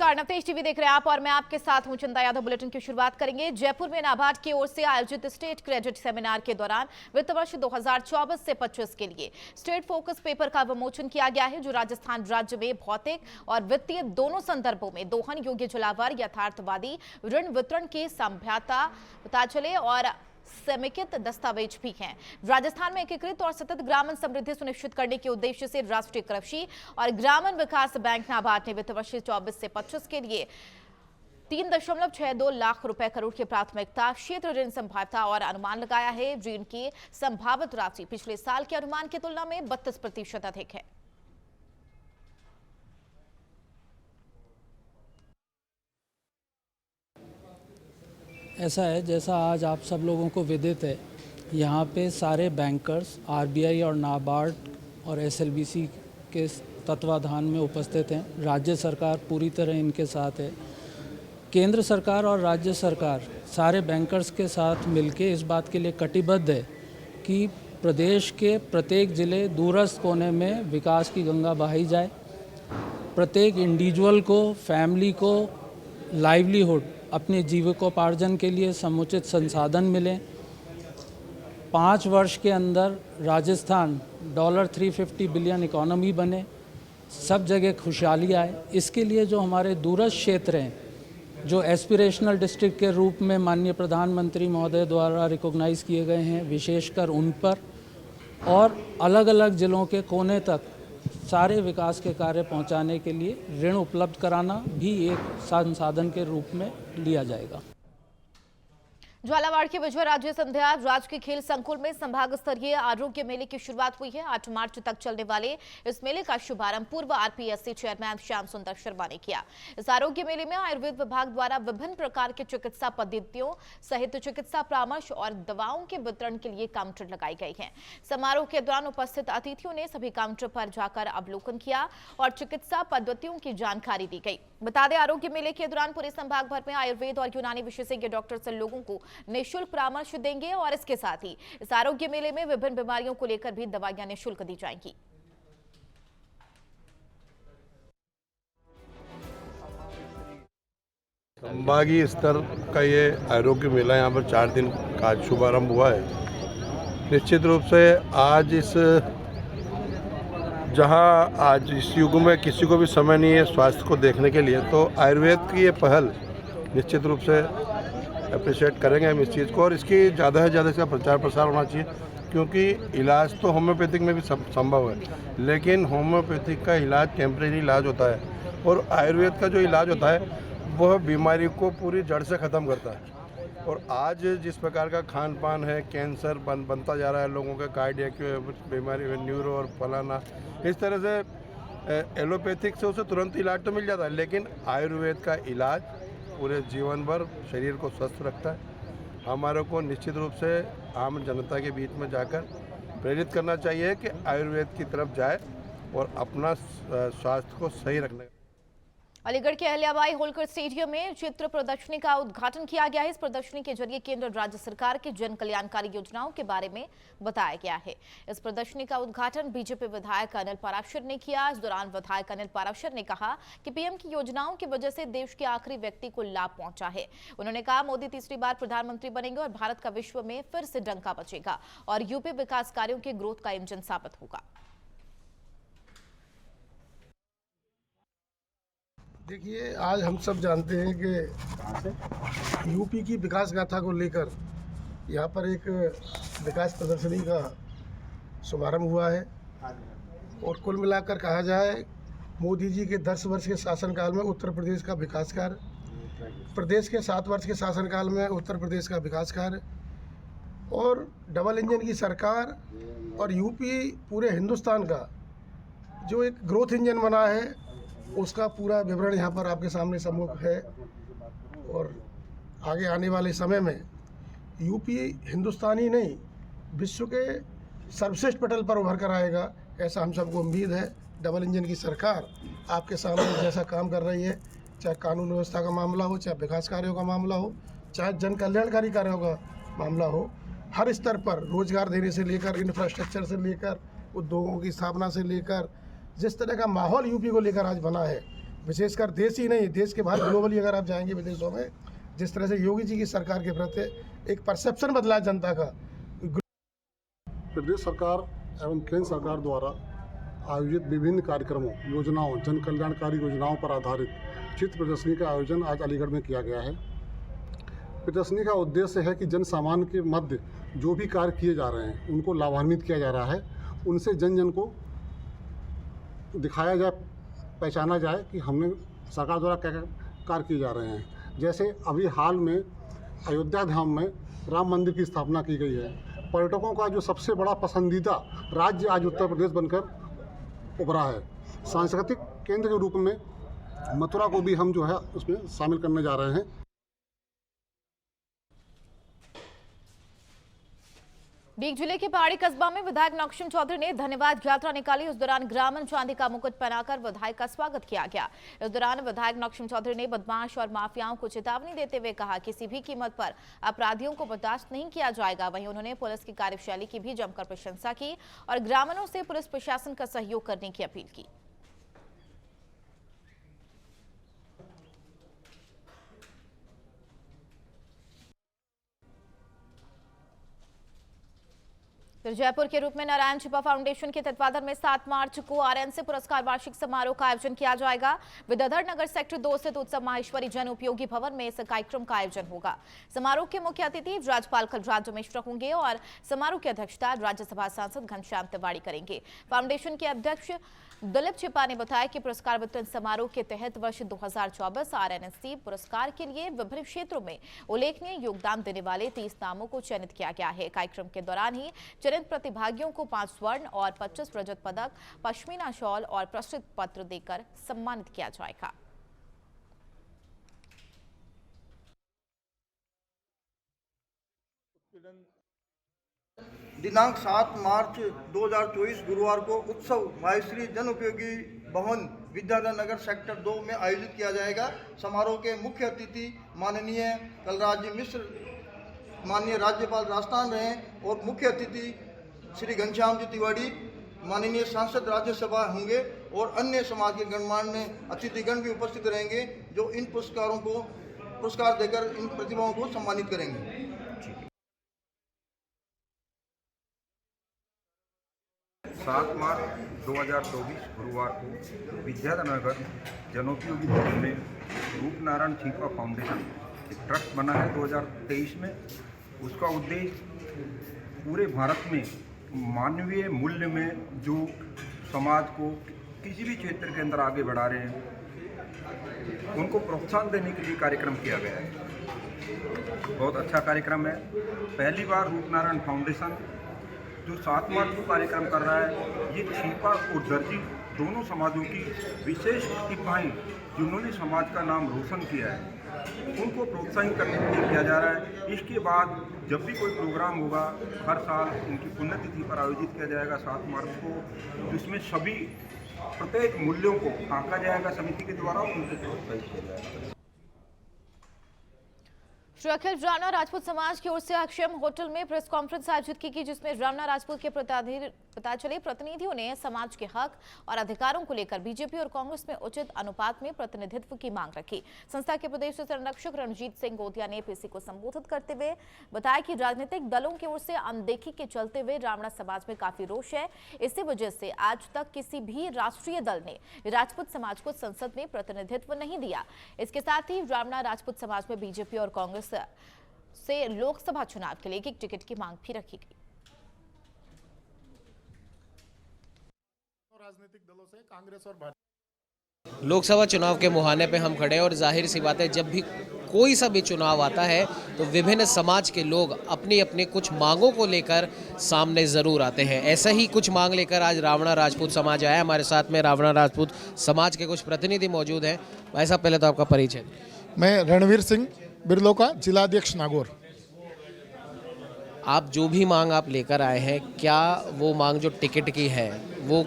नमस्कार, नवतेज टीवी देख रहे हैं आप और मैं आपके साथ हूं चंदा यादव। बुलेटिन की शुरुआत करेंगे। जयपुर में नाबार्ड की ओर से आयोजित स्टेट क्रेडिट सेमिनार के दौरान वित्त वर्ष 2024 से 25 के लिए स्टेट फोकस पेपर का विमोचन किया गया है, जो राजस्थान राज्य में भौतिक और वित्तीय दोनों संदर्भों में दोहन योग्य जलावर यथार्थवादी ऋण वितरण की संभाव्यता पता चले और समेकित दस्तावेज भी हैं। राजस्थान में एकीकृत और सतत ग्रामीण समृद्धि सुनिश्चित करने के उद्देश्य से राष्ट्रीय कृषि और ग्रामीण विकास बैंक नाबार्ड ने वित्त वर्ष 24 से 25 के लिए 3.62 लाख रुपए करोड़ की प्राथमिकता क्षेत्र ऋण संभाव्यता और अनुमान लगाया है। ऋण की संभावित राशि पिछले साल के अनुमान की तुलना में 32% अधिक है। ऐसा है, जैसा आज आप सब लोगों को विदित है, यहाँ पे सारे बैंकर्स आरबीआई और नाबार्ड और एसएलबीसी के तत्वाधान में उपस्थित हैं। राज्य सरकार पूरी तरह इनके साथ है। केंद्र सरकार और राज्य सरकार सारे बैंकर्स के साथ मिलके इस बात के लिए कटिबद्ध है कि प्रदेश के प्रत्येक ज़िले दूरस्थ कोने में विकास की गंगा बहाई जाए, प्रत्येक इंडिविजुअल को, फैमिली को लाइवलीहुड, अपने जीविकोपार्जन के लिए समुचित संसाधन मिलें। 5 वर्ष के अंदर राजस्थान $350 बिलियन इकोनॉमी बने, सब जगह खुशहाली आए। इसके लिए जो हमारे दूरस्थ क्षेत्र हैं, जो एस्पिरेशनल डिस्ट्रिक्ट के रूप में माननीय प्रधानमंत्री महोदय द्वारा रिकॉग्नाइज किए गए हैं, विशेषकर उन पर और अलग अलग ज़िलों के कोने तक सारे विकास के कार्य पहुंचाने के लिए ऋण उपलब्ध कराना भी एक संसाधन के रूप में लिया जाएगा। झालावाड़ के विजय राज्य संध्या राजकीय खेल संकुल में संभाग स्तरीय आरोग्य मेले की शुरुआत हुई है। 8 मार्च तक चलने वाले इस मेले का शुभारंभ पूर्व आरपीएससी चेयरमैन श्याम सुंदर शर्मा ने किया। इस आरोग्य मेले में आयुर्वेद विभाग द्वारा विभिन्न प्रकार के चिकित्सा पद्धतियों सहित चिकित्सा परामर्श और दवाओं के वितरण के लिए काउंटर लगाई गई है। समारोह के दौरान उपस्थित अतिथियों ने सभी काउंटर पर जाकर अवलोकन किया और चिकित्सा पद्धतियों की जानकारी दी गई। बता दें, आरोग्य मेले के दौरान पूरे संभाग भर में आयुर्वेद और यूनानी विशेषज्ञ डॉक्टर लोगों को निःशुल्क परामर्श देंगे और इसके साथ ही इस आरोग्य मेले में विभिन्न बीमारियों को लेकर भी दवाइयां निःशुल्क दी जाएंगी। संभागीय स्तर का ये आरोग्य मेला यहाँ पर 4 दिन का शुभारंभ हुआ है। निश्चित रूप से आज आज इस युग में किसी को भी समय नहीं है स्वास्थ्य को देखने के लिए, तो आयुर्वेद की ये पहल निश्चित रूप से अप्रिशिएट करेंगे हम इस चीज़ को, और इसकी ज़्यादा से ज़्यादा इसका प्रचार प्रसार होना चाहिए, क्योंकि इलाज तो होम्योपैथिक में भी संभव है, लेकिन होम्योपैथिक का इलाज टेम्परेरी इलाज होता है और आयुर्वेद का जो इलाज होता है वह बीमारी को पूरी जड़ से ख़त्म करता है। और आज जिस प्रकार का खान पान है, कैंसर बनता जा रहा है, लोगों के कार्डियक बीमारी, न्यूरो और फलाना, इस तरह से एलोपैथिक से उसे तुरंत इलाज तो मिल जाता है, लेकिन आयुर्वेद का इलाज पूरे जीवन भर शरीर को स्वस्थ रखता है। हमारे को निश्चित रूप से आम जनता के बीच में जाकर प्रेरित करना चाहिए कि आयुर्वेद की तरफ जाए और अपना स्वास्थ्य को सही रखने। अलीगढ़ के अहिल्याबाई होलकर स्टेडियम में चित्र प्रदर्शनी का उद्घाटन किया गया है। इस प्रदर्शनी के जरिए केंद्र और राज्य सरकार की जन कल्याणकारी योजनाओं के बारे में बताया गया है। इस प्रदर्शनी का उद्घाटन बीजेपी विधायक अनिल पाराशर ने किया। इस दौरान विधायक अनिल पाराशर ने कहा कि पीएम की योजनाओं की वजह से देश के आखिरी व्यक्ति को लाभ पहुंचा है। उन्होंने कहा, मोदी तीसरी बार प्रधानमंत्री बनेंगे और भारत का विश्व में फिर से डंका बजेगा और यूपी विकास कार्यों के ग्रोथ का इंजन साबित होगा। देखिए, आज हम सब जानते हैं कि यूपी की विकास गाथा को लेकर यहाँ पर एक विकास प्रदर्शनी का शुभारंभ हुआ है और कुल मिलाकर कहा जाए, मोदी जी के 10 वर्ष के शासनकाल में उत्तर प्रदेश का विकास कार्य, प्रदेश के 7 वर्ष के शासनकाल में उत्तर प्रदेश का विकास कार्य और डबल इंजन की सरकार और यूपी पूरे हिंदुस्तान का जो एक ग्रोथ इंजन बना है, उसका पूरा विवरण यहाँ पर आपके सामने सम्मुख है। और आगे आने वाले समय में यूपी हिंदुस्तानी नहीं, विश्व के सर्वश्रेष्ठ पटल पर उभर कर आएगा, ऐसा हम सबको उम्मीद है। डबल इंजन की सरकार आपके सामने जैसा काम कर रही है, चाहे कानून व्यवस्था का मामला हो, चाहे विकास कार्यों का मामला हो, चाहे जन कल्याणकारी कार्यों का मामला हो, हर स्तर पर रोजगार देने से लेकर इंफ्रास्ट्रक्चर से लेकर उद्योगों की स्थापना से लेकर जिस तरह का माहौल यूपी को लेकर आज बना है, विशेषकर देश ही नहीं, देश के बाहर ग्लोबली अगर आप जाएंगे विदेशों में, जिस तरह से योगी जी की सरकार के प्रति एक परसेप्शन बदला है जनता का। प्रदेश सरकार एवं केंद्र सरकार द्वारा आयोजित विभिन्न कार्यक्रमों, योजनाओं, जन कल्याणकारी योजनाओं पर आधारित चित्र प्रदर्शनी का आयोजन आज अलीगढ़ में किया गया है। प्रदर्शनी का उद्देश्य है कि जन सामान्य के मध्य जो भी कार्य किए जा रहे हैं उनको लाभान्वित किया जा रहा है, उनसे जन जन को दिखाया जाए, पहचाना जाए कि हमने सरकार द्वारा क्या क्या कार्य किए जा रहे हैं। जैसे अभी हाल में अयोध्या धाम में राम मंदिर की स्थापना की गई है। पर्यटकों का जो सबसे बड़ा पसंदीदा राज्य आज उत्तर प्रदेश बनकर उभरा है। सांस्कृतिक केंद्र के रूप में मथुरा को भी हम जो है उसमें शामिल करने जा रहे हैं। बीग जिले के पहाड़ी कस्बा में विधायक नौक्षम चौधरी ने धन्यवाद यात्रा निकाली। उस दौरान ग्रामीण चांदी का मुकुट पहनाकर विधायक का स्वागत किया गया। इस दौरान विधायक नौक्षम चौधरी ने बदमाश और माफियाओं को चेतावनी देते हुए कहा किसी भी कीमत पर अपराधियों को बर्दाश्त नहीं किया जाएगा। वहीं उन्होंने पुलिस की कार्यशैली की भी जमकर प्रशंसा की और ग्रामीणों से पुलिस प्रशासन का सहयोग करने की अपील की। फिर जयपुर के रूप में नारायण छिपा फाउंडेशन के तत्वाधान में 7 मार्च को आरएनसी पुरस्कार वार्षिक समारोह का आयोजन किया जाएगा। विद्याधर नगर सेक्टर 2 स्थित उत्सव माहेश्वरी जन उपयोगी भवन में इस कार्यक्रम का आयोजन होगा। समारोह के मुख्य अतिथि राज्यपाल कलराज मिश्र होंगे और समारोह की अध्यक्षता राज्यसभा सांसद घनश्याम तिवारी करेंगे। फाउंडेशन के अध्यक्ष दिलीप छिपा ने बताया कि पुरस्कार वितरण समारोह के तहत वर्ष 2024 आरएनएससी पुरस्कार के लिए विभिन्न क्षेत्रों में उल्लेखनीय योगदान देने वाले 30 नामों को चयनित किया गया है। कार्यक्रम के दौरान ही चयनित प्रतिभागियों को 5 स्वर्ण और 25 रजत पदक, पश्मीना शॉल और प्रशस्ति पत्र देकर सम्मानित किया जाएगा। दिनांक 7 मार्च 2024 गुरुवार को उत्सव माहेश्वरी जन उपयोगी भवन विद्याधर नगर सेक्टर 2 में आयोजित किया जाएगा। समारोह के मुख्य अतिथि माननीय कलराज मिश्र, माननीय राज्यपाल राजस्थान रहे और मुख्य अतिथि श्री घनश्याम जी तिवारी, माननीय सांसद राज्यसभा होंगे और अन्य समाज के गणमान्य अतिथिगण भी उपस्थित रहेंगे जो इन पुरस्कार देकर इन प्रतिभाओं को सम्मानित करेंगे। 7 मार्च 2024 गुरुवार को विद्याधर नगर जनोपयोगी भवन में रूपनारायण छिपा फाउंडेशन एक ट्रस्ट बना है 2023 में। उसका उद्देश्य पूरे भारत में मानवीय मूल्य में जो समाज को किसी भी क्षेत्र के अंदर आगे बढ़ा रहे हैं उनको प्रोत्साहन देने के लिए कार्यक्रम किया गया है। बहुत अच्छा कार्यक्रम है। पहली बार रूपनारायण फाउंडेशन जो 7 मार्च को कार्यक्रम कर रहा है, ये छिपा और दर्जी दोनों समाजों की विशेष प्रतिभाएं जिन्होंने समाज का नाम रोशन किया है उनको प्रोत्साहित करने के लिए किया जा रहा है। इसके बाद जब भी कोई प्रोग्राम होगा हर साल उनकी पुण्यतिथि पर आयोजित किया जाएगा 7 मार्च को, जिसमें सभी प्रत्येक मूल्यों को आंका जाएगा समिति के द्वारा, उनको प्रोत्साहित किया जाएगा। श्री अखिल राणा राजपूत समाज की ओर से अक्षयम होटल में प्रेस कॉन्फ्रेंस आयोजित की गई, जिसमें राणा राजपूत के पता चले प्रतिनिधियों ने समाज के हक और अधिकारों को लेकर बीजेपी और कांग्रेस में उचित अनुपात में प्रतिनिधित्व की मांग रखी। संस्था के प्रदेश संरक्षक रणजीत सिंह गोदिया ने पीसी को संबोधित करते हुए बताया कि राजनीतिक दलों की ओर से अनदेखी के चलते हुए रावणा समाज में काफी रोष है। इसी वजह से आज तक किसी भी राष्ट्रीय दल ने राजपूत समाज को संसद में प्रतिनिधित्व नहीं दिया। इसके साथ ही रावणा राजपूत समाज में बीजेपी और कांग्रेस से लोकसभा चुनाव के लिए एक टिकट की मांग भी रखी गई। राजनीतिक दलों से कांग्रेस और लोकसभा चुनाव के मुहाने पे हम खड़े हैं और जाहिर सी बात है जब भी कोई सा भी चुनाव आता है तो विभिन्न समाज के लोग अपनी अपनी कुछ मांगों को लेकर सामने ज़रूर आते हैं। ऐसा ही कुछ मांग लेकर आज रावणा राजपूत समाज आया। हमारे साथ में रावणा राजपूत समाज के कुछ प्रतिनिधि मौजूद हैं। भाई साहब, पहले तो आपका परिचय। मैं रणवीर सिंह बिरलो का जिलाध्यक्ष नागौर। आप जो भी मांग आप लेकर आए हैं, क्या वो मांग जो टिकट की है वो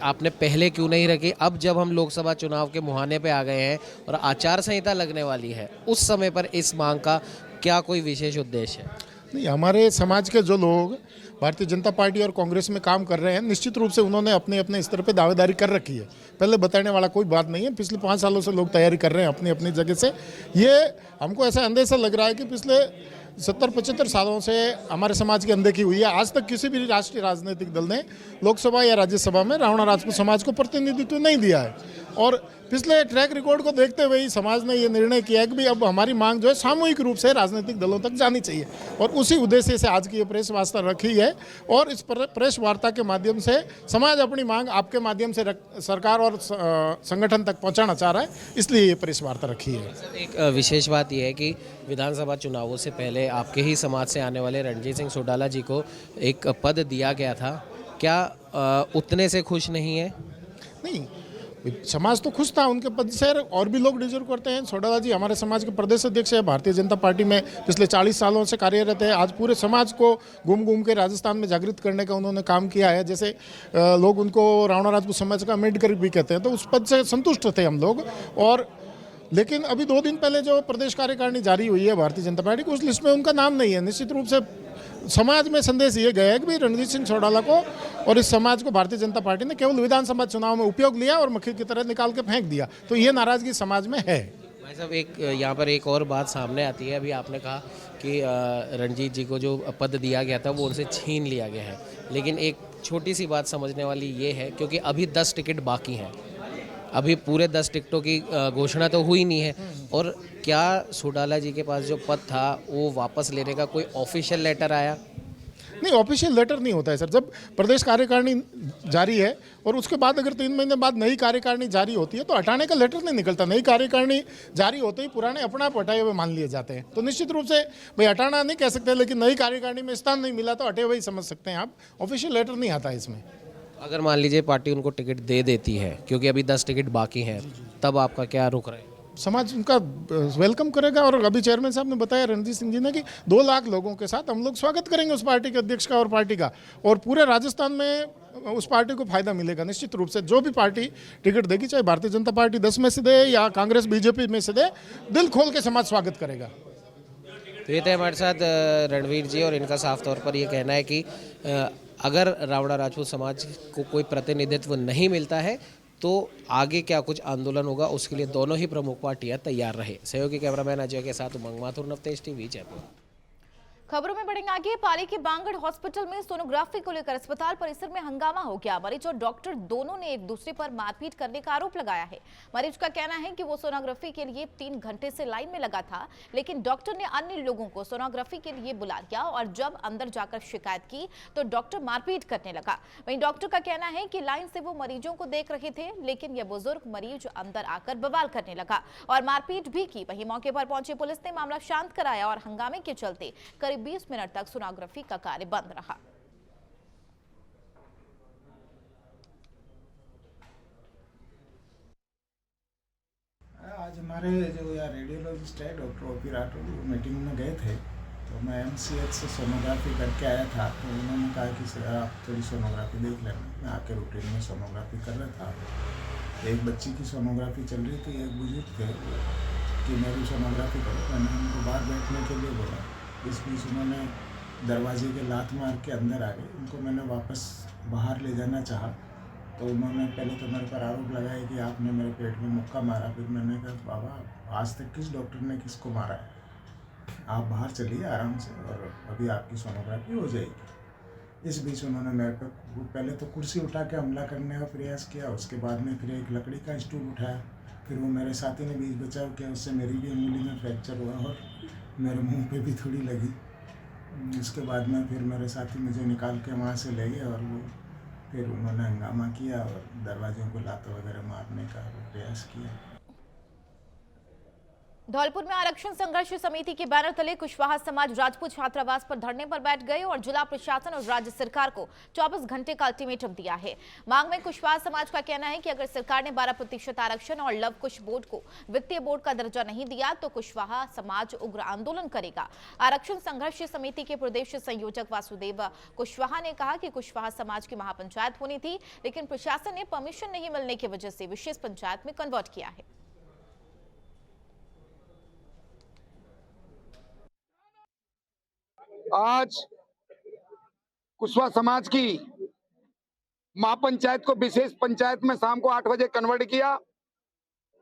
आपने पहले क्यों नहीं रखी? अब जब हम लोकसभा चुनाव के मुहाने पे आ गए हैं और आचार संहिता लगने वाली है, उस समय पर इस मांग का क्या कोई विशेष उद्देश्य है? नहीं, हमारे समाज के जो लोग भारतीय जनता पार्टी और कांग्रेस में काम कर रहे हैं, निश्चित रूप से उन्होंने अपने अपने स्तर पर दावेदारी कर रखी है। पहले बताने वाला कोई बात नहीं है। पिछले 5 सालों से लोग तैयारी कर रहे हैं अपनी अपनी जगह से। ये हमको ऐसा अंदेशा लग रहा है कि पिछले 70-75 सालों से हमारे समाज की अनदेखी हुई है। आज तक किसी भी राष्ट्रीय राजनीतिक दल ने लोकसभा या राज्यसभा में रावणा राजपूत समाज को प्रतिनिधित्व नहीं दिया है। और पिछले ट्रैक रिकॉर्ड को देखते हुए ही समाज ने ये निर्णय किया है कि भाई अब हमारी मांग जो है सामूहिक रूप से राजनीतिक दलों तक जानी चाहिए, और उसी उद्देश्य से आज की ये प्रेस वार्ता रखी है। और इस प्रेस वार्ता के माध्यम से समाज अपनी मांग आपके माध्यम से सरकार और संगठन तक पहुंचाना चाह रहा है, इसलिए ये प्रेस वार्ता रखी है। एक विशेष बात यह है कि विधानसभा चुनावों से पहले आपके ही समाज से आने वाले रणजीत सिंह सोडाला जी को एक पद दिया गया था, क्या उतने से खुश नहीं है? नहीं, समाज तो खुश था उनके पद से, और भी लोग डिजर्व करते हैं। सोडाला जी हमारे समाज के प्रदेश अध्यक्ष है, भारतीय जनता पार्टी में पिछले 40 सालों से कार्यरत है। आज पूरे समाज को घूम घूम के राजस्थान में जागृत करने का उन्होंने काम किया है। जैसे लोग उनको रावणा राजपूत समाज का अम्बेडकर भी कहते हैं, तो उस पद से संतुष्ट थे हम लोग। और लेकिन अभी 2 दिन पहले जो प्रदेश कार्यकारिणी जारी हुई है भारतीय जनता पार्टी की, उस लिस्ट में उनका नाम नहीं है। निश्चित रूप से समाज में संदेश ये गया है कि भाई रणजीत सिंह सोडाला को और इस समाज को भारतीय जनता पार्टी ने केवल विधानसभा चुनाव में उपयोग लिया और मक्खी की तरह निकाल के फेंक दिया। तो ये नाराजगी समाज में है। भाई साहब, एक यहाँ पर एक और बात सामने आती है। अभी आपने कहा कि रणजीत जी को जो पद दिया गया था वो उनसे छीन लिया गया है, लेकिन एक छोटी सी बात समझने वाली ये है, क्योंकि अभी 10 टिकट बाकी हैं, अभी पूरे 10 टिकटों की घोषणा तो हुई नहीं है। और क्या सोडाला जी के पास जो पद था वो वापस लेने का कोई ऑफिशियल लेटर आया? नहीं, ऑफिशियल लेटर नहीं होता है सर। जब प्रदेश कार्यकारिणी जारी है और उसके बाद अगर 3 महीने बाद नई कार्यकारिणी जारी होती है तो हटाने का लेटर नहीं निकलता। नई कार्यकारिणी जारी होते ही पुराने अपना आप हटाए हुए मान लिए जाते हैं। तो निश्चित रूप से भाई हटाना नहीं कह सकते, लेकिन नई कार्यकारिणी में स्थान नहीं मिला तो हटे हुए ही समझ सकते हैं आप। ऑफिशियल लेटर नहीं आता है इसमें। अगर मान लीजिए पार्टी उनको टिकट दे देती है, क्योंकि अभी 10 टिकट बाकी हैं, तब आपका क्या रुख रहेगा? समाज उनका वेलकम करेगा। और अभी चेयरमैन साहब ने बताया, रणजीत सिंह जी ने, कि 2 लाख लोगों के साथ हम लोग स्वागत करेंगे उस पार्टी के अध्यक्ष का और पार्टी का, और पूरे राजस्थान में उस पार्टी को फायदा मिलेगा। निश्चित रूप से जो भी पार्टी टिकट देगी, चाहे भारतीय जनता पार्टी 10 में से दे या कांग्रेस बीजेपी में से दे, दिल खोल के समाज स्वागत करेगा। तो ये थे हमारे साथ रणवीर जी, और इनका साफ तौर पर ये कहना है कि अगर रावणा राजपूत समाज को कोई प्रतिनिधित्व नहीं मिलता है तो आगे क्या कुछ आंदोलन होगा, उसके लिए दोनों ही प्रमुख पार्टियां तैयार रहे। सहयोगी कैमरामैन अजय के साथ उमंग माथुर, नवतेज टीवी, जयपुर। खबरों में बढ़ेंगे आगे। पाली के बांगड़ हॉस्पिटल में सोनोग्राफी को लेकर अस्पताल परिसर में हंगामा हो गया। मरीज और डॉक्टर दोनों ने एक दूसरे पर मारपीट करने का आरोप लगाया है। मरीज का कहना है कि वो सोनोग्राफी के लिए 3 घंटे से लाइन में लगा था, लेकिन डॉक्टर ने अन्य लोगों को सोनोग्राफी के लिए बुला लिया और जब अंदर जाकर शिकायत की तो डॉक्टर मारपीट करने लगा। वहीं डॉक्टर का कहना है कि लाइन से वो मरीजों को देख रहे थे, लेकिन यह बुजुर्ग मरीज अंदर आकर बवाल करने लगा और मारपीट भी की। वहीं मौके पर पहुंची पुलिस ने मामला शांत कराया और हंगामे के चलते करीब 20 मिनट तक सोनोग्राफी का कार्य बंद रहा। आज हमारे जो यहाँ रेडियोलॉजिस्ट है डॉक्टर ओपी राठौर, वो मीटिंग में गए थे, तो मैं एमसीएच से सोनोग्राफी करके आया था। तो उन्होंने कहा कि सर आप थोड़ी सोनोग्राफी देख लेना। मैं आके रूटीन में सोनोग्राफी कर रहा था। एक बच्ची की सोनोग्राफी चल रही थी, एक बुजुर्ग थे कि मेरी सोनोग्राफी करो। मैंने उनको बाहर बैठने के लिए बोला। इस बीच उन्होंने दरवाजे के लात मार के अंदर आ गए। उनको मैंने वापस बाहर ले जाना चाहा तो उन्होंने पहले तो मेरे पर आरोप लगाया कि आपने मेरे पेट में मुक्का मारा। फिर मैंने कहा बाबा आज तक किस डॉक्टर ने किसको मारा है, आप बाहर चलिए आराम से और अभी आपकी सोनोग्राफी हो जाएगी। इस बीच उन्होंने मेरे पर पहले तो कुर्सी उठा के हमला करने का प्रयास किया, उसके बाद में फिर एक लकड़ी का स्टूल उठाया। फिर वो मेरे साथी ने बीच बचाव किया, उससे मेरी भी उंगली में फ्रैक्चर हुआ और मेरे मुँह पर भी थोड़ी लगी। उसके बाद में फिर मेरे साथी मुझे निकाल के वहाँ से ले गए और वो फिर उन्होंने हंगामा किया और दरवाजों को लात वगैरह मारने का प्रयास किया। धौलपुर में आरक्षण संघर्ष समिति के बैनर तले कुशवाहा समाज राजपूत छात्रावास पर धरने पर बैठ गए और जिला प्रशासन और राज्य सरकार को 24 घंटे का अल्टीमेटम दिया है। मांग में कुशवाहा समाज का कहना है कि अगर सरकार ने 12% आरक्षण और लव कुश बोर्ड को वित्तीय बोर्ड का दर्जा नहीं दिया तो कुशवाहा समाज उग्र आंदोलन करेगा। आरक्षण संघर्ष समिति के प्रदेश संयोजक वासुदेव कुशवाहा ने कहा कि कुशवाहा समाज की महापंचायत होनी थी, लेकिन प्रशासन ने परमिशन नहीं मिलने की वजह से विशेष पंचायत में कन्वर्ट किया है। आज कुशवाहा समाज की महापंचायत को विशेष पंचायत में शाम को 8 बजे कन्वर्ट किया,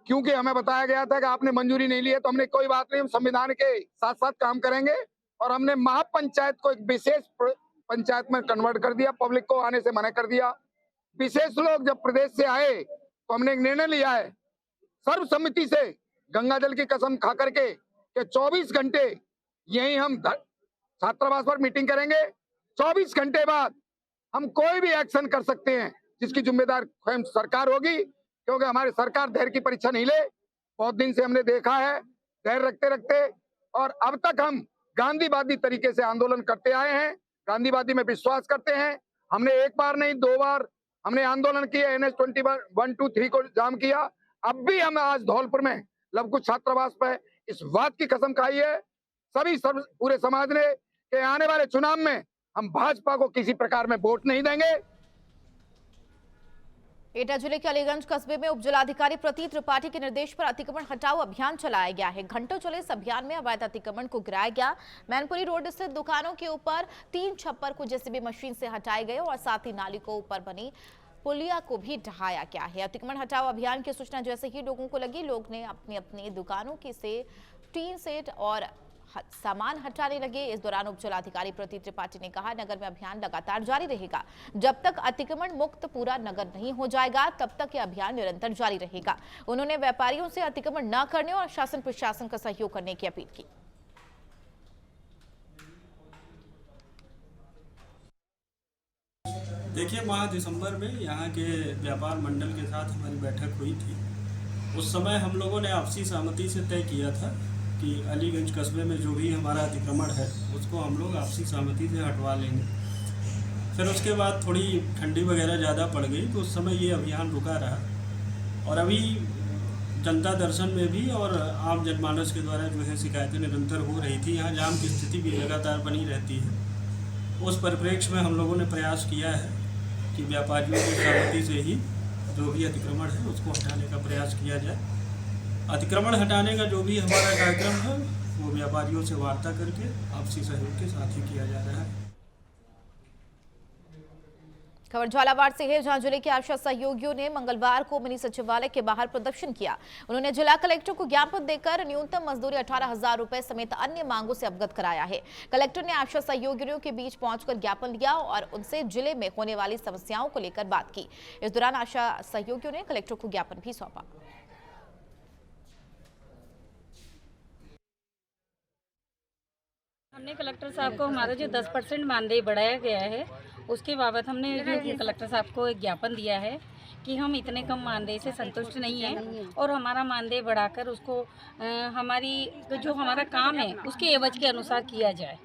क्योंकि हमें बताया गया था कि आपने मंजूरी नहीं ली है। तो हमने कोई बात नहीं, हम संविधान के साथ साथ काम करेंगे, और हमने महापंचायत को एक विशेष पंचायत में कन्वर्ट कर दिया, पब्लिक को आने से मना कर दिया। विशेष लोग जब प्रदेश से आए तो हमने एक निर्णय लिया है सर्वसम्मति से, गंगा जल की कसम खा करके, कि 24 घंटे यही हम छात्रावास पर मीटिंग करेंगे। 24 घंटे बाद हम कोई भी एक्शन कर सकते हैं, जिसकी जिम्मेदार स्वयं सरकार होगी, क्योंकि हमारी सरकार धैर्य की परीक्षा नहीं ले। बहुत दिन से हमने देखा है धैर्य रखते रखते, और अब तक हम गांधीवादी तरीके से आंदोलन करते आए हैं, गांधीवादी में विश्वास करते हैं। हमने एक बार नहीं 2 बार हमने आंदोलन किया, NH 21-2-3 को जाम किया। अब भी हम आज धौलपुर में लवकुश छात्रावास पर इस बात की कसम खाई है पूरे समाज ने, कि आने वाले चुनाव में हम भाजपा को किसी प्रकार में वोट नहीं देंगे। एटा जिले के अलीगंज कस्बे में उपजिलाधिकारी प्रतीत त्रिपाठी के निर्देश पर अतिक्रमण हटाओ अभियान चलाया गया है। घंटों चले इस अभियान में अवैध अतिक्रमण को गिराया गया। मैनपुरी रोड स्थित दुकानों के ऊपर 3 छप्पर को जेसीबी मशीन से हटाए गए, और साथ ही नाली को ऊपर बनी पुलिया को भी ढहाया गया है। अतिक्रमण हटाओ अभियान की सूचना जैसे ही लोगों को लगी, लोग ने अपनी अपनी दुकानों की से टीन सेट और सामान हटाने लगे। इस दौरान उपजिलाधिकारी प्रतीत त्रिपाठी ने कहा, नगर में अभियान लगातार जारी रहेगा। जब तक अतिक्रमण मुक्त पूरा नगर नहीं हो जाएगा, तब तक यह अभियान निरंतर जारी रहेगा। उन्होंने व्यापारियों से अतिक्रमण न करने और शासन प्रशासन का सहयोग करने की अपील की। देखिए, माह दिसंबर में यहाँ के व्यापार मंडल के साथ हमारी बैठक हुई थी। उस समय हम लोगों ने आपसी सहमति से तय किया था कि अलीगंज कस्बे में जो भी हमारा अतिक्रमण है उसको हम लोग आपसी सहमति से हटवा लेंगे। फिर उसके बाद थोड़ी ठंडी वगैरह ज़्यादा पड़ गई, तो उस समय ये अभियान रुका रहा। और अभी जनता दर्शन में भी और आम जनमानस के द्वारा जो है शिकायतें निरंतर हो रही थी। यहाँ जाम की स्थिति भी लगातार बनी रहती है। उस परिप्रेक्ष्य में हम लोगों ने प्रयास किया है कि व्यापारियों की सहमति से ही जो भी अतिक्रमण है उसको हटाने का प्रयास किया जाए। अतिक्रमण हटाने का जो भी हमारा कार्यक्रम है वो व्यापारियों से वार्ता करके आपसी सहयोग के साथ ही किया जा रहा है। खबर झालावाड़ से है, जहां जिले के आशा सहयोगियों ने मंगलवार को मिनी सचिवालय के बाहर प्रदर्शन किया। उन्होंने जिला कलेक्टर को ज्ञापन देकर न्यूनतम मजदूरी 18,000 रुपए समेत अन्य मांगों से अवगत कराया है। कलेक्टर ने आशा सहयोगियों के बीच पहुंचकर ज्ञापन लिया और उनसे जिले में होने वाली समस्याओं को लेकर बात की। इस दौरान आशा सहयोगियों ने कलेक्टर को ज्ञापन भी सौंपा। हमने कलेक्टर साहब को हमारा जो 10% मानदेय बढ़ाया गया है उसके बाबत हमने जो कलेक्टर साहब को एक ज्ञापन दिया है कि हम इतने कम मानदेय से संतुष्ट नहीं हैं और हमारा मानदेय बढ़ाकर उसको हमारी जो हमारा काम है उसके एवज के अनुसार किया जाए,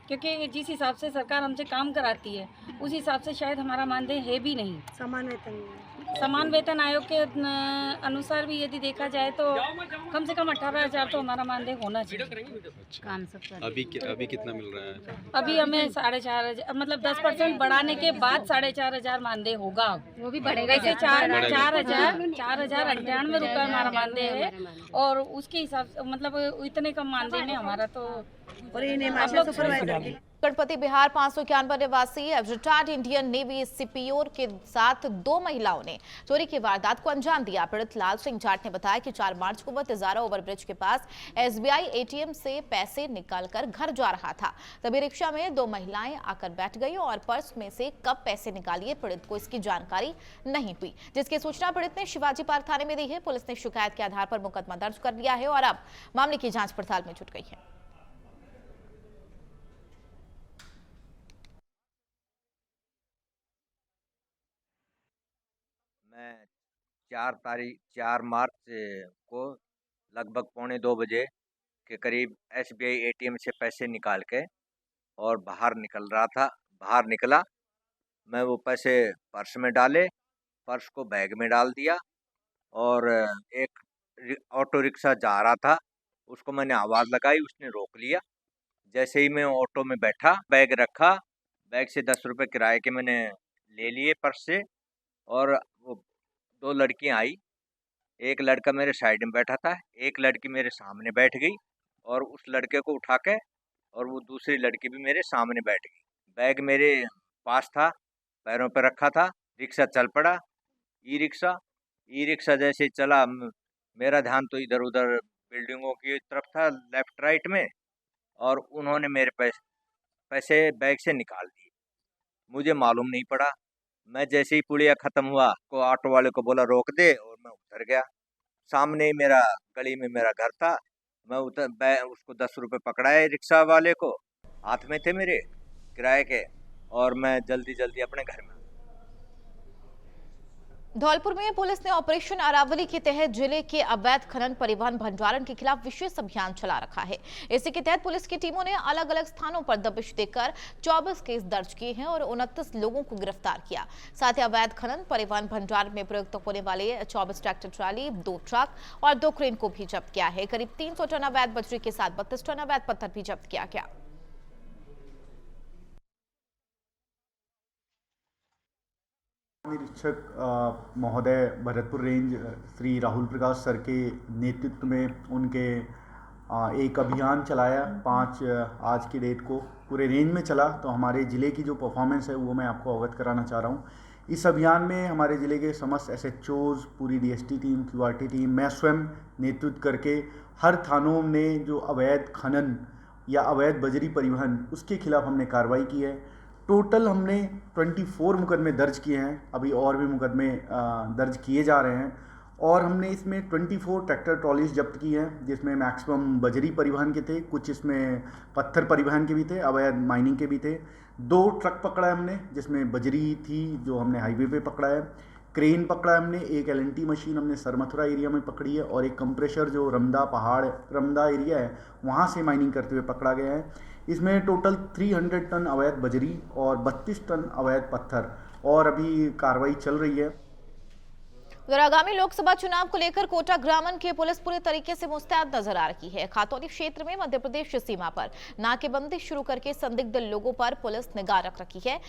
क्योंकि जिस हिसाब से सरकार हमसे काम कराती है उस हिसाब से शायद हमारा मानदेय है भी नहीं। समान वेतन आयोग के अनुसार भी यदि देखा जाए तो कम से कम 18,000 तो हमारा मानदेय होना चाहिए। अभी कितना मिल रहा है? अभी हमें 4,500 मतलब 10% बढ़ाने के बाद 4,500 मानदेय होगा। वो भी बढ़ेगा। वैसे 4,098 रुपये हमारा मानदेय है और उसके हिसाब से मतलब इतने कम मानदेय में हमारा तो गणपति बिहार 591 निवासी रिटायर्ड इंडियन नेवी सीपीओ के साथ 2 महिलाओं ने चोरी की वारदात को अंजाम दिया। पीड़ित लाल सिंह जाट ने बताया कि 4 मार्च को वह तिजारा ओवरब्रिज के पास SBI ATM से पैसे निकालकर घर जा रहा था। तभी रिक्शा में 2 महिलाएं आकर बैठ गई और पर्स में से कब पैसे निकालिए पीड़ित को इसकी जानकारी नहीं हुई, जिसकी सूचना पीड़ित ने शिवाजी पार्क थाने में दी है। पुलिस ने शिकायत के आधार पर मुकदमा दर्ज कर लिया है और अब मामले की जांच पड़ताल में जुट गई है। मैं 4 मार्च को लगभग 1:45 बजे के करीब SBI ATM से पैसे निकाल के और बाहर निकल रहा था। बाहर निकला, मैं वो पैसे पर्स में डाले, पर्स को बैग में डाल दिया और एक ऑटो रिक्शा जा रहा था, उसको मैंने आवाज़ लगाई, उसने रोक लिया। जैसे ही मैं ऑटो में बैठा, बैग रखा, बैग से 10 रुपये किराए के मैंने ले लिए पर्स से और वो 2 लड़कियां आई। एक लड़का मेरे साइड में बैठा था, एक लड़की मेरे सामने बैठ गई और उस लड़के को उठा के और वो दूसरी लड़की भी मेरे सामने बैठ गई। बैग मेरे पास था, पैरों पे रखा था, रिक्शा चल पड़ा। ई रिक्शा जैसे ही चला, मेरा ध्यान तो इधर उधर बिल्डिंगों की तरफ था, लेफ्ट राइट में, और उन्होंने मेरे पैसे बैग से निकाल दिए। मुझे मालूम नहीं पड़ा। मैं जैसे ही पुलिया खत्म हुआ को ऑटो वाले को बोला रोक दे, और मैं उतर गया। सामने ही मेरा गली में मेरा घर था। मैं उसको 10 रुपए पकड़ाए रिक्शा वाले को, हाथ में थे मेरे किराए के, और मैं जल्दी जल्दी अपने घर में। धौलपुर में पुलिस ने ऑपरेशन अरावली के तहत जिले के अवैध खनन परिवहन भंडारण के खिलाफ विशेष अभियान चला रखा है। इसी के तहत पुलिस की टीमों ने अलग अलग स्थानों पर दबिश देकर 24 केस दर्ज किए हैं और 29 लोगों को गिरफ्तार किया। साथ ही अवैध खनन परिवहन भंडारण में प्रयुक्त होने वाले 24 ट्रैक्टर ट्राली, 2 ट्रक और 2 क्रेन को भी जब्त किया है। करीब 300 टन अवैध बजरी के साथ 32 टन अवैध पत्थर भी जब्त किया गया। निरीक्षक महोदय भरतपुर रेंज श्री राहुल प्रकाश सर के नेतृत्व में उनके एक अभियान चलाया 5 आज की डेट को पूरे रेंज में चला। तो हमारे ज़िले की जो परफॉर्मेंस है वो मैं आपको अवगत कराना चाह रहा हूँ। इस अभियान में हमारे ज़िले के समस्त SHOs, पूरी DST टीम, QRT टीम, मैं स्वयं नेतृत्व करके हर थानों में जो अवैध खनन या अवैध बजरी परिवहन उसके खिलाफ हमने कार्रवाई की है। टोटल हमने 24 मुकदमे दर्ज किए हैं, अभी और भी मुकदमे दर्ज किए जा रहे हैं। और हमने इसमें 24 ट्रैक्टर ट्रॉलीज जब्त की हैं, जिसमें मैक्सिमम बजरी परिवहन के थे, कुछ इसमें पत्थर परिवहन के भी थे, अवैध माइनिंग के भी थे। 2 ट्रक पकड़ा है हमने, जिसमें बजरी थी जो हमने हाईवे पे पकड़ा है। क्रेन पकड़ा है हमने, एक LNT मशीन हमने सरमथुरा एरिया में पकड़ी है, और एक कंप्रेशर जो रमदा एरिया है वहाँ से माइनिंग करते हुए पकड़ा गया है। इसमें टोटल 300 टन अवैध बजरी और 32 टन अवैध पत्थर, और अभी कार्रवाई चल रही है। उधर आगामी लोकसभा चुनाव को लेकर कोटा ग्रामीण की पुलिस पूरे तरीके से मुस्तैद नजर आ रही है। खातौनी क्षेत्र में मध्य प्रदेश सीमा पर नाकेबंदी शुरू करके संदिग्ध लोगों पर पुलिस निगाह रख रखी है।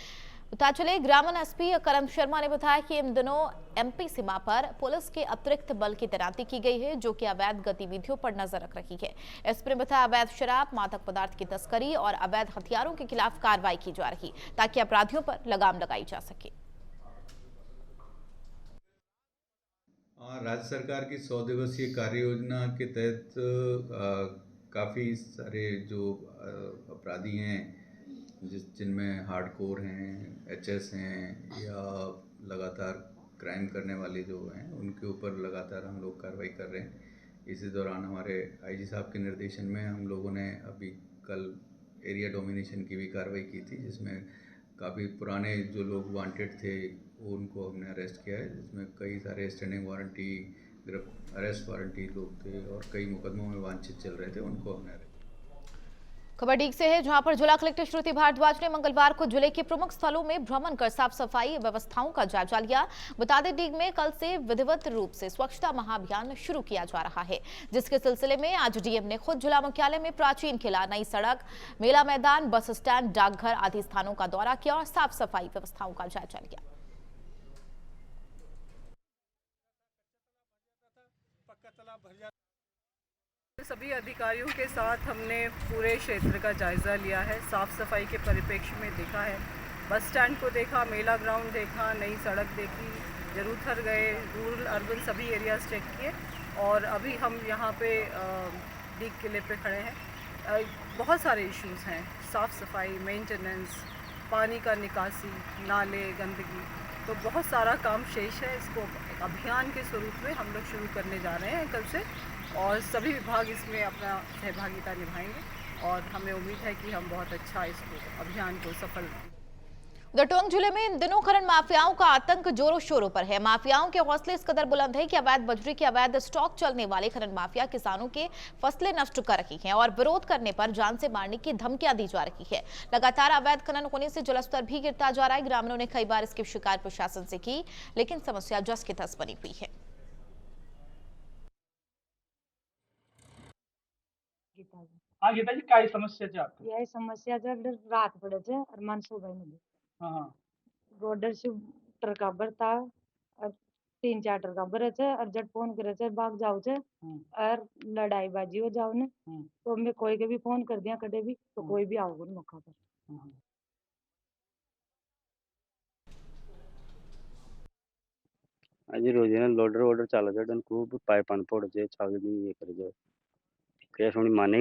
बता चले, ग्रामीण SP करण शर्मा ने बताया कि इन दिनों MP सीमा पर पुलिस के अतिरिक्त बल की तैनाती की गई है, जो कि अवैध गतिविधियों पर नजर रख रही है। SP ने बताया अवैध शराब, मादक पदार्थ की तस्करी और अवैध हथियारों के खिलाफ कार्रवाई की जा रही, ताकि अपराधियों पर लगाम लगाई जा सके। राज्य सरकार की 100 दिवसीय कार्य योजना के तहत काफ़ी सारे जो अपराधी हैं, जिनमें हार्डकोर हैं, HS हैं, या लगातार क्राइम करने वाले जो हैं, उनके ऊपर लगातार हम लोग कार्रवाई कर रहे हैं। इसी दौरान हमारे IG साहब के निर्देशन में हम लोगों ने अभी कल एरिया डोमिनेशन की भी कार्रवाई की थी, जिसमें काफ़ी पुराने जो लोग वांटेड थे उनको हमने अरेस्ट किया है, जिसमें कई सारे स्टैंडिंग वारंटी, अरेस्ट वारंटी लोग थे, और कई मुकदमों में वांछित चल रहे थे, उनको हमने। खबर डीग से है, जहां पर जिला कलेक्टर श्रुति भारद्वाज ने मंगलवार को जिले के प्रमुख स्थलों में भ्रमण कर साफ सफाई व्यवस्थाओं का जायजा लिया। बता दें, डीग में कल से विधिवत रूप से स्वच्छता महाअभियान शुरू किया जा रहा है, जिसके सिलसिले में आज DM ने खुद जिला मुख्यालय में प्राचीन किला, नई सड़क, मेला मैदान, बस स्टैंड, डाकघर आदि स्थानों का दौरा किया और साफ सफाई व्यवस्थाओं का जायजा लिया। सभी अधिकारियों के साथ हमने पूरे क्षेत्र का जायज़ा लिया है, साफ़ सफाई के परिप्रेक्ष्य में देखा है, बस स्टैंड को देखा, मेला ग्राउंड देखा, नई सड़क देखी, जरूरथर गए, रूरल अर्बन सभी एरियाज चेक किए, और अभी हम यहाँ पे डीग किले पे खड़े हैं। बहुत सारे इश्यूज़ हैं, साफ़ सफाई, मेंटेनेंस, पानी का निकासी, नाले, गंदगी, तो बहुत सारा काम शेष है। इसको अभियान के स्वरूप में हम लोग शुरू करने जा रहे हैं कल से, और सभी विभाग इसमें अपना सहभागिता निभाएंगे, और हमें उम्मीद है कि हम बहुत अच्छा इसको अभियान को सफल। उधर टोंक जिले में इन दिनों खनन माफियाओं का आतंक जोरों शोरों पर है। माफियाओं के हौसले इस कदर बुलंद है कि अवैध बजरी के अवैध स्टॉक चलने वाले खनन माफिया किसानों के फसलें नष्ट कर रही हैं और विरोध करने पर जान से मारने की धमकियां दी जा रही है। लगातार अवैध खनन होने से जलस्तर भी गिरता जा रहा है। ग्रामीणों ने कई बार इसकी शिकायत प्रशासन से की, लेकिन समस्या जस की तस बनी हुई है। गीताजी काय समस्या છે आपको? यही समस्या છે રાત પડે છે और मनसूबा नहीं। हाँ रोडर से ट्रका भरता और 3-4 ट्रका भरे छे और जब फोन करे छे भाग जाओ छे और लड़ाई बाजी हो जाओ ने, तो मैं कोई के भी फोन कर दिया कदे भी, तो कोई भी आओगे मौका पर। આજે રોજીના લોડર ઓર્ડર ચાલે છે અને ખૂબ પાઇપાન ફોડ છે છાવની એ કરે છે કે સોની માને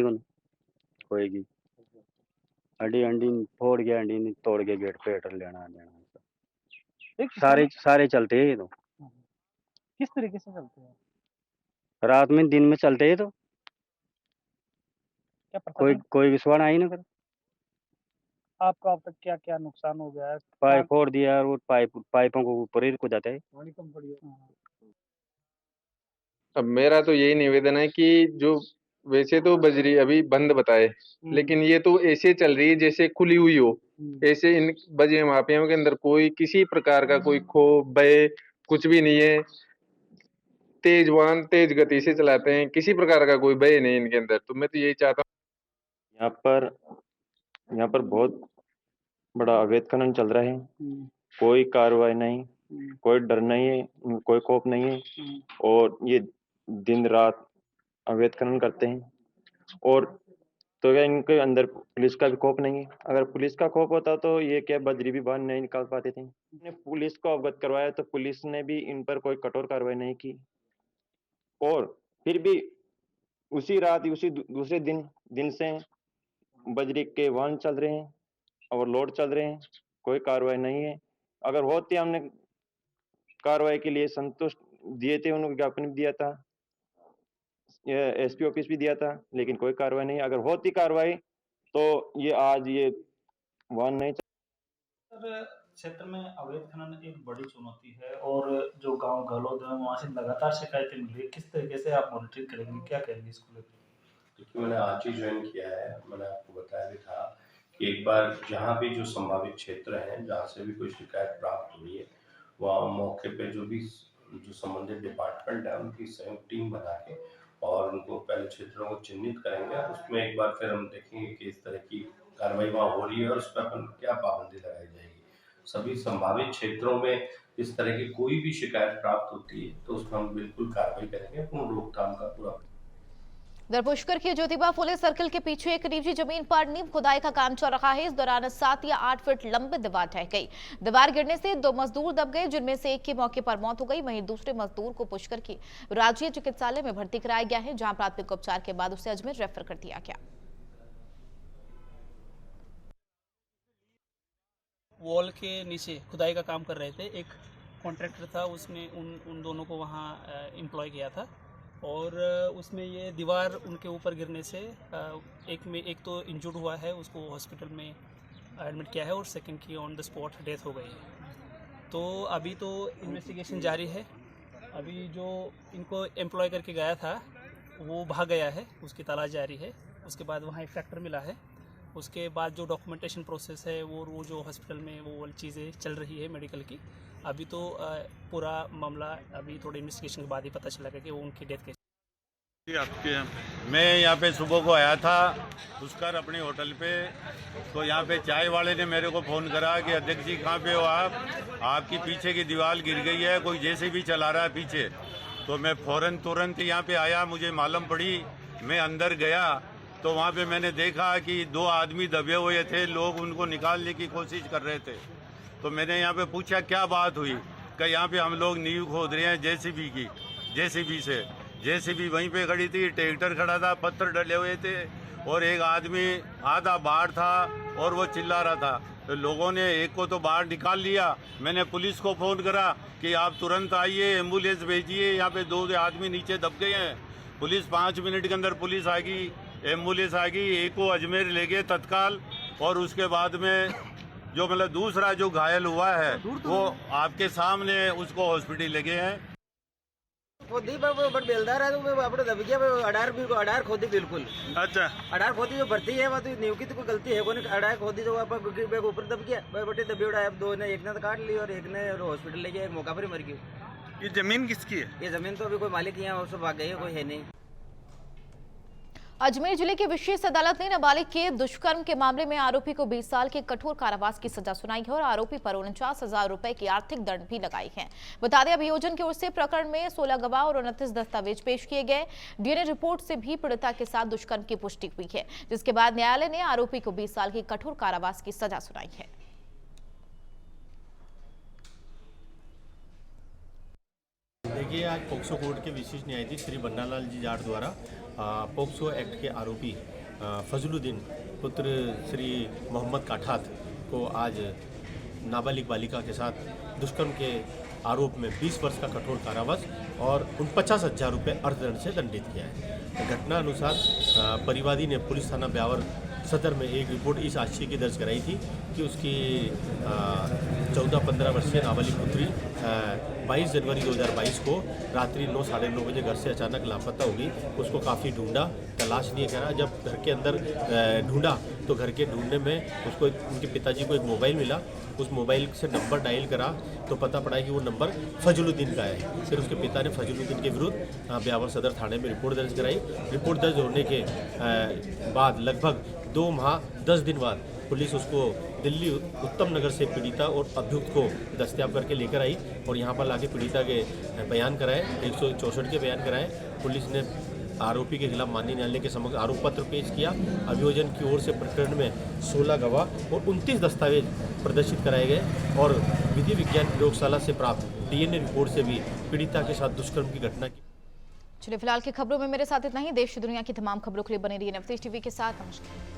कोई की अंडी अंडी फोड़ गया अंडी नहीं तोड़ के गेट पे हेटर लेना देना सारे सारे चलते हैं ये तो किस तरीके से चलते हैं? रात में दिन में चलते हैं तो क्या कोई प्रशासन कोई विश्वास आई ना कर आपको अब तक क्या क्या नुकसान हो गया है? पाइप फोड़ दिया और वो पाइपों को ऊपर ही को जाता है। अब मेरा तो यही निवेदन है कि जो वैसे तो बजरी अभी बंद बताए, लेकिन ये तो ऐसे चल रही है जैसे खुली हुई हो। ऐसे इन बजरी माफियाओं के अंदर कोई किसी प्रकार का कोई खो भय कुछ भी नहीं है। तेज वाहन तेज गति से चलाते हैं, किसी प्रकार का कोई भय नहीं इनके अंदर। तो मैं तो यही चाहता हूँ। यहाँ पर बहुत बड़ा अवैध खनन चल रहा है, कोई कार्रवाई नहीं, कोई डर नहीं है, कोई खौफ नहीं है और ये दिन रात अवैध खनन करते हैं। और तो क्या इनके अंदर पुलिस का भी खौफ नहीं है? अगर पुलिस का खौफ होता तो ये क्या बजरी भी बाहर नहीं निकाल पाते थे। ने पुलिस को अवगत करवाया तो पुलिस ने भी इन पर कोई कठोर कार्रवाई नहीं की और फिर भी उसी रात उसी दूसरे दिन से बजरी के वाहन चल रहे हैं और लोड चल रहे हैं, कोई कार्रवाई नहीं है। अगर होती हमने कार्रवाई के लिए संतुष्ट दिए थे, उन्होंने ज्ञापन भी दिया था, एसपी ऑफिस भी दिया था, लेकिन कोई कार्रवाई नहीं। अगर होती कार्रवाई तो ये आज ये वाहन नहीं क्षेत्र में अवैध खनन एक बड़ी चुनौती है और जो गांव गहलोद है वहाँ से लगातार शिकायतें मिल रही है। किस तरीके से आप मॉनिटरिंग करेंगे, क्या करेंगे इसको लेकर? क्योंकि मैंने आज ही ज्वाइन किया है, मैंने आपको बताया भी था कि एक बार जहाँ भी जो संभावित क्षेत्र हैं जहाँ से भी कोई शिकायत प्राप्त हुई है वहाँ मौके पे जो संबंधित डिपार्टमेंट है उनकी संयुक्त टीम बना के और उनको पहले क्षेत्रों को चिन्हित करेंगे। उसमें एक बार फिर हम देखेंगे कि इस तरह की कार्रवाई वहाँ हो रही है और उस पर अपन क्या पाबंदी लगाई जाएगी। सभी संभावित क्षेत्रों में इस तरह की कोई भी शिकायत प्राप्त होती है तो उसमें हम बिल्कुल कार्रवाई करेंगे, पूर्ण रोकथाम का पूरा। उधर पुष्कर के ज्योतिबा पुलिस सर्कल के पीछे एक निजी जमीन पर नींव खुदाई का काम चल रहा है। इस दौरान 7 या 8 फीट लंबी दीवार ढह गई। दीवार गिरने से 2 मजदूर दब गए, जिनमें से एक की मौके पर मौत हो गई। वहीं दूसरे मजदूर को पुष्कर के राज्य चिकित्सालय में भर्ती कराया गया है, जहां प्राथमिक उपचार के बाद उसे अजमेर रेफर कर दिया गया। वॉल के नीचे खुदाई का काम कर रहे थे, एक कॉन्ट्रैक्टर था, उसने उन दोनों को वहाँ एम्प्लॉय किया था और उसमें ये दीवार उनके ऊपर गिरने से एक तो इंजर्ड हुआ है, उसको हॉस्पिटल में एडमिट किया है और सेकंड की ऑन द स्पॉट डेथ हो गई है। तो अभी तो इन्वेस्टिगेशन जारी है। अभी जो इनको एम्प्लॉय करके गया था वो भाग गया है, उसकी तलाश जारी है। उसके बाद वहाँ एक ट्रैक्टर मिला है। उसके बाद जो डॉक्यूमेंटेशन प्रोसेस है वो जो हॉस्पिटल में वो चीज़ें चल रही है मेडिकल की। अभी तो पूरा मामला अभी थोड़े इन्वेस्टिगेशन के बाद ही पता चलेगा कि वो उनकी डेथ कैसे। मैं यहाँ पे सुबह को आया था पुष्कर अपने होटल पे, तो यहाँ पे चाय वाले ने मेरे को फ़ोन करा कि अध्यक्ष जी कहाँ पे हो आप, आपकी पीछे की दीवार गिर गई है, कोई जेसीबी चला रहा है पीछे। तो मैं फ़ौरन तुरंत यहाँ पे आया, मुझे मालूम पड़ी, मैं अंदर गया तो वहाँ पे मैंने देखा कि 2 आदमी दबे हुए थे, लोग उनको निकालने की कोशिश कर रहे थे। तो मैंने यहाँ पे पूछा क्या बात हुई, कि यहाँ पे हम लोग नींव खोद रहे हैं जेसीबी से। जेसीबी वहीं पे खड़ी थी, ट्रैक्टर खड़ा था, पत्थर डले हुए थे और एक आदमी आधा बाहर था और वो चिल्ला रहा था। तो लोगों ने एक को तो बाहर निकाल लिया। मैंने पुलिस को फ़ोन करा कि आप तुरंत आइए, एम्बुलेंस भेजिए, यहाँ पे 2 आदमी नीचे दब गए हैं। पुलिस 5 मिनट के अंदर पुलिस आ गई, एम्बुलेंस आ गई, एक को अजमेर ले गए तत्काल। और उसके बाद में जो मतलब दूसरा जो घायल हुआ है वो आपके सामने उसको हॉस्पिटल ले गए हैं। खोदी बट बेलदार है तो अपने दब गया, अडार खोदी बिल्कुल। अच्छा, अडार खोदी जो भर्ती है वो तो नींव की तो कोई गलती है कोई नहीं। अडार खोदी जो ऊपर दब गया, बटे दबी उड़ा, 2 ने, एक ने तो काट ली और एक ने हॉस्पिटल ले गया, एक मौका पर ही मर गई। ये जमीन किसकी है? ये जमीन तो अभी कोई मालिक यहाँ उससे भाग गई है, कोई है नहीं। अजमेर जिले की विशेष अदालत ने नाबालिग के दुष्कर्म के मामले में आरोपी को 20 साल के कठोर कारावास की सजा सुनाई है और आरोपी पर 49,000 रुपए की आर्थिक दंड भी लगाई है। बता दें, अभियोजन की ओर से प्रकरण में 16 गवाह और 29 दस्तावेज पेश किए गए। डीएनए रिपोर्ट से भी पीड़िता के साथ दुष्कर्म की पुष्टि हुई है, जिसके बाद न्यायालय ने आरोपी को 20 साल की कठोर कारावास की सजा सुनाई है। ये आज पोक्सो कोर्ट के विशिष्ट न्यायाधीश श्री बन्नालाल जी जाट द्वारा पोक्सो एक्ट के आरोपी फजलुद्दीन पुत्र श्री मोहम्मद काठात को आज नाबालिग बालिका के साथ दुष्कर्म के आरोप में 20 वर्ष का कठोर कारावास और 50,000 रुपये अर्थदंड से दंडित किया है। घटना अनुसार परिवादी ने पुलिस थाना ब्यावर सदर में एक रिपोर्ट इस आशय की दर्ज कराई थी कि उसकी 14-15 वर्षीय नाबालिग पुत्री 22 जनवरी 2022 को रात्रि 9 साढ़े 9 बजे घर से अचानक लापता हो गई। उसको काफ़ी ढूंढा, तलाश नहीं करा। जब घर के अंदर ढूंढा तो घर के ढूंढने में उसको उनके पिताजी को एक मोबाइल मिला। उस मोबाइल से नंबर डायल करा तो पता पड़ा कि वो नंबर फजलुद्दीन का है। फिर उसके पिता ने फजलुद्दीन के विरुद्ध ब्यावर सदर थाने में रिपोर्ट दर्ज कराई। रिपोर्ट दर्ज होने के बाद लगभग 2 माह 10 दिन बाद पुलिस उसको दिल्ली उत्तम नगर से पीड़िता और अभियुक्त को दस्तयाब करके लेकर आई और यहाँ पर लाके पीड़िता के बयान कराए, 164 के बयान कराए। पुलिस ने आरोपी के खिलाफ माननीय न्यायालय के समक्ष आरोप पत्र पेश किया। अभियोजन की ओर से प्रकरण में 16 गवाह और 29 दस्तावेज प्रदर्शित कराए गए और विधि विज्ञान प्रयोगशाला से प्राप्त DNA रिपोर्ट से भी पीड़िता के साथ दुष्कर्म की घटना की। चलिए फिलहाल की खबरों में मेरे साथ इतना ही। देश दुनिया की तमाम खबरों के लिए बने रहिए नवतेज टीवी के साथ। नमस्कार।